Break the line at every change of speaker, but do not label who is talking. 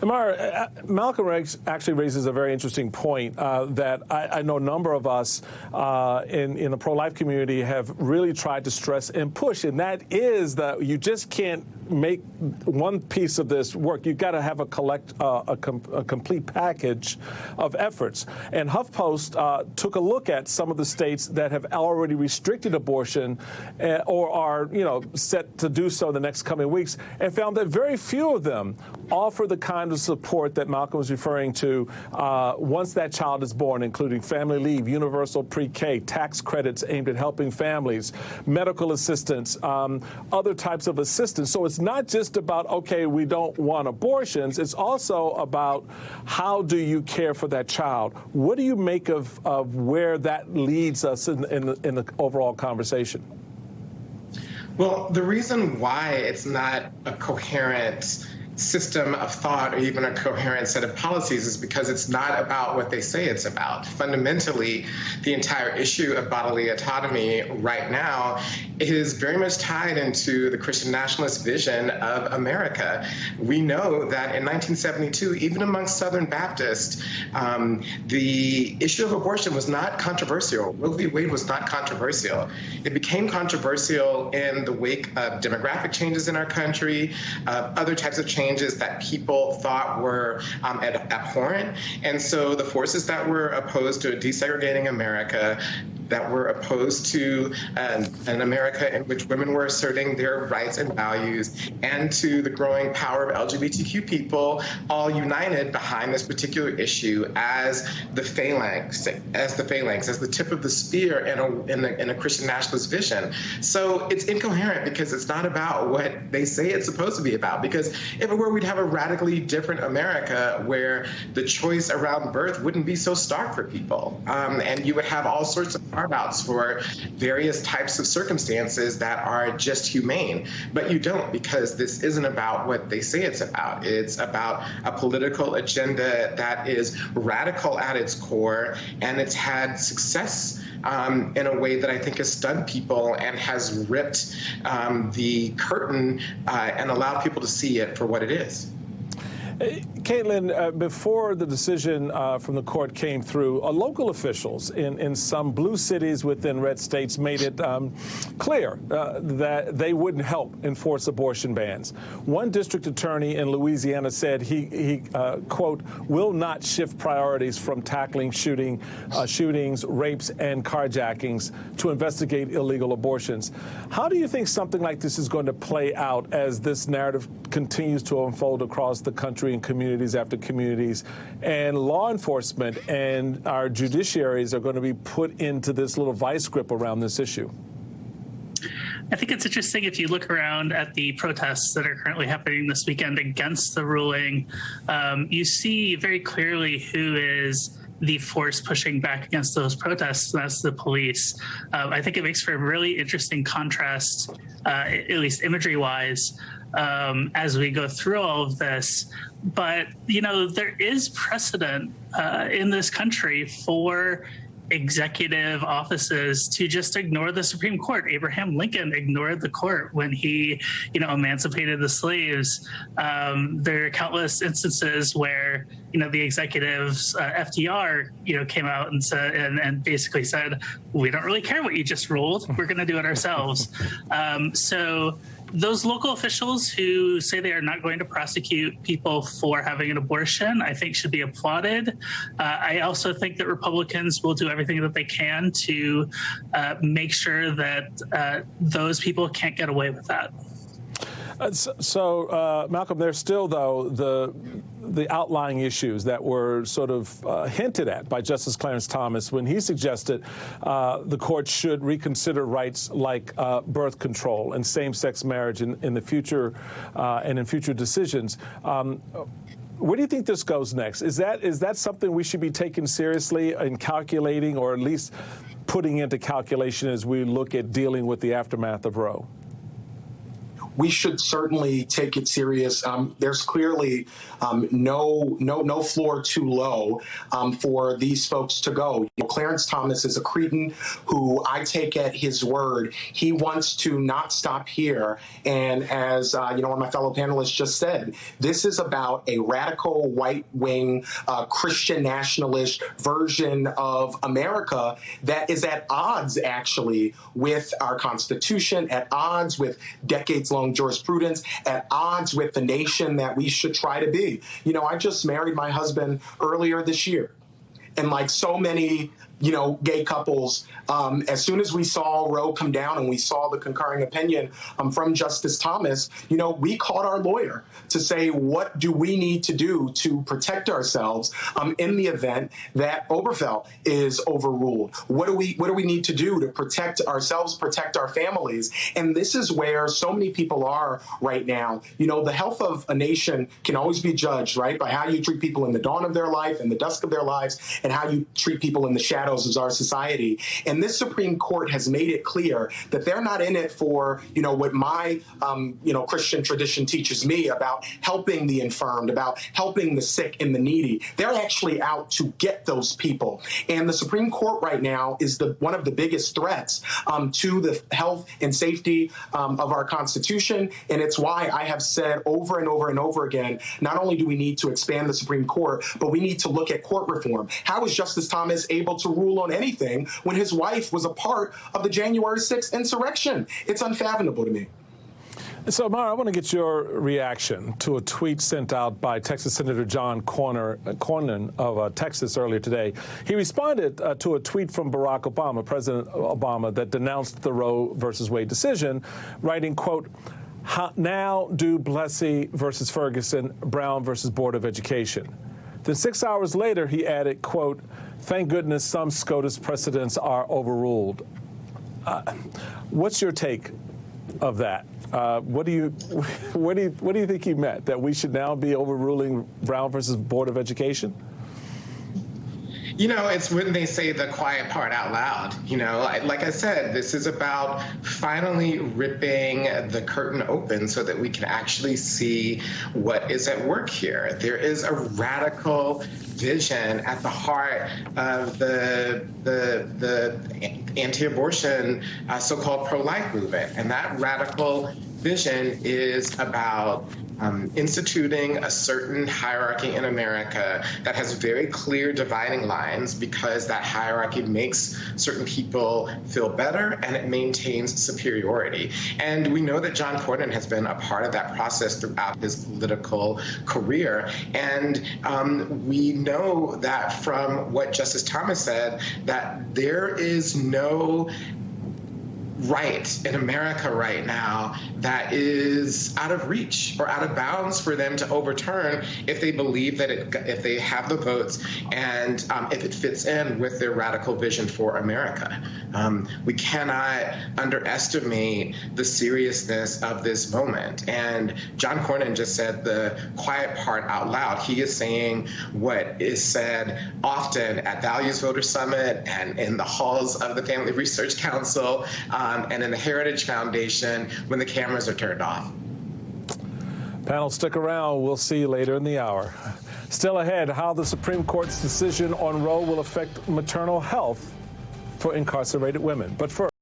Amar, Malcolm actually raises a very interesting point that I know a number of us in the pro-life community have really tried to stress and push, and that is that you just can't make one piece of this work. You've got to have a complete package of efforts. And HuffPost took a look at some of the states that have already restricted abortion or are, set to do so in the next coming weeks, and found that very few of them offer the kind of support that Malcolm was referring to once that child is born, including family leave, universal pre-K, tax credits aimed at helping families, medical assistance, other types of assistance. So it's not just about, okay, we don't want abortions. It's also about how do you care for that child? What do you make of where that leads us in the overall conversation?
Well, the reason why it's not a coherent system of thought or even a coherent set of policies is because it's not about what they say it's about. Fundamentally, the entire issue of bodily autonomy right now is very much tied into the Christian nationalist vision of America. We know that in 1972, even amongst Southern Baptists, the issue of abortion was not controversial. Roe v. Wade was not controversial. It became controversial in the wake of demographic changes in our country, other types of changes that people thought were abhorrent. And so the forces that were opposed to a desegregating America, that were opposed to an America in which women were asserting their rights and values, and to the growing power of LGBTQ people, all united behind this particular issue as the phalanx, as the tip of the spear in a Christian nationalist vision. So it's incoherent because it's not about what they say it's supposed to be about. Because if it were, we'd have a radically different America where the choice around birth wouldn't be so stark for people, and you would have all sorts of carve-outs for various types of circumstances that are just humane. But you don't, because this isn't about what they say it's about. It's about a political agenda that is radical at its core, and it's had success in a way that I think has stunned people and has ripped the curtain and allowed people to see it for what it is.
Caitlin, before the decision from the court came through, local officials in some blue cities within red states made it clear that they wouldn't help enforce abortion bans. One district attorney in Louisiana said he quote, will not shift priorities from tackling shootings, rapes, and carjackings to investigate illegal abortions. How do you think something like this is going to play out as this narrative continues to unfold across the country and communities after communities, and law enforcement and our judiciaries are going to be put into this little vice grip around this issue?
I think it's interesting if you look around at the protests that are currently happening this weekend against the ruling, you see very clearly who is the force pushing back against those protests, and that's the police. I think it makes for a really interesting contrast, at least imagery-wise, as we go through all of this. But, there is precedent in this country for executive offices to just ignore the Supreme Court. Abraham Lincoln ignored the court when he, emancipated the slaves. There are countless instances where, the executives, FDR, came out and said, and basically said, we don't really care what you just ruled. We're going to do it ourselves. So those local officials who say they are not going to prosecute people for having an abortion, I think should be applauded. I also think that Republicans will do everything that they can to make sure that those people can't get away with that.
So, Malcolm, there's still, though, the outlying issues that were sort of hinted at by Justice Clarence Thomas when he suggested the court should reconsider rights like birth control and same-sex marriage in the future and in future decisions. Where do you think this goes next? Is that something we should be taking seriously and calculating, or at least putting into calculation as we look at dealing with the aftermath of Roe?
we should certainly take it serious. There's clearly no floor too low for these folks to go. Clarence Thomas is a cretin who I take at his word. He wants to not stop here. And as one of my fellow panelists just said, this is about a radical right-wing Christian nationalist version of America that is at odds, actually, with our Constitution, at odds with decades-long jurisprudence, at odds with the nation that we should try to be. I just married my husband earlier this year. And like so many gay couples, as soon as we saw Roe come down and we saw the concurring opinion from Justice Thomas, we called our lawyer to say, what do we need to do to protect ourselves in the event that Obergefell is overruled? What do we need to do to protect ourselves, protect our families? And this is where so many people are right now. The health of a nation can always be judged, right, by how you treat people in the dawn of their life and the dusk of their lives, and how you treat people in the shadows of our society. And this Supreme Court has made it clear that they're not in it for, what my, Christian tradition teaches me about helping the infirmed, about helping the sick and the needy. They're actually out to get those people. And the Supreme Court right now is one of the biggest threats to the health and safety of our Constitution. And it's why I have said over and over and over again, not only do we need to expand the Supreme Court, but we need to look at court reform. How is Justice Thomas able to rule on anything when his wife was a part of the January 6th insurrection? It's unfathomable to me.
So, Mara, I want to get your reaction to a tweet sent out by Texas Senator John Cornyn of Texas earlier today. He responded to a tweet from Barack Obama, President Obama, that denounced the Roe versus Wade decision, writing, quote, "Now do Plessy versus Ferguson, Brown versus Board of Education." Then 6 hours later, he added, quote, "Thank goodness some SCOTUS precedents are overruled." What's your take of that? What do you think he meant? That we should now be overruling Brown versus Board of Education?
It's when they say the quiet part out loud. Like I said, this is about finally ripping the curtain open so that we can actually see what is at work here. There is a radical vision at the heart of the anti-abortion, so-called pro-life movement. And that radical vision is about instituting a certain hierarchy in America that has very clear dividing lines, because that hierarchy makes certain people feel better and it maintains superiority. And we know that John Cornyn has been a part of that process throughout his political career. And we know that from what Justice Thomas said, that there is no right in America right now that is out of reach or out of bounds for them to overturn if they believe that if they have the votes and if it fits in with their radical vision for America. We cannot underestimate the seriousness of this moment. And John Cornyn just said the quiet part out loud. He is saying what is said often at Values Voter Summit and in the halls of the Family Research Council and in the Heritage Foundation when the cameras are turned off.
Panel, stick around. We'll see you later in the hour. Still ahead, how the Supreme Court's decision on Roe will affect maternal health for incarcerated women. But first,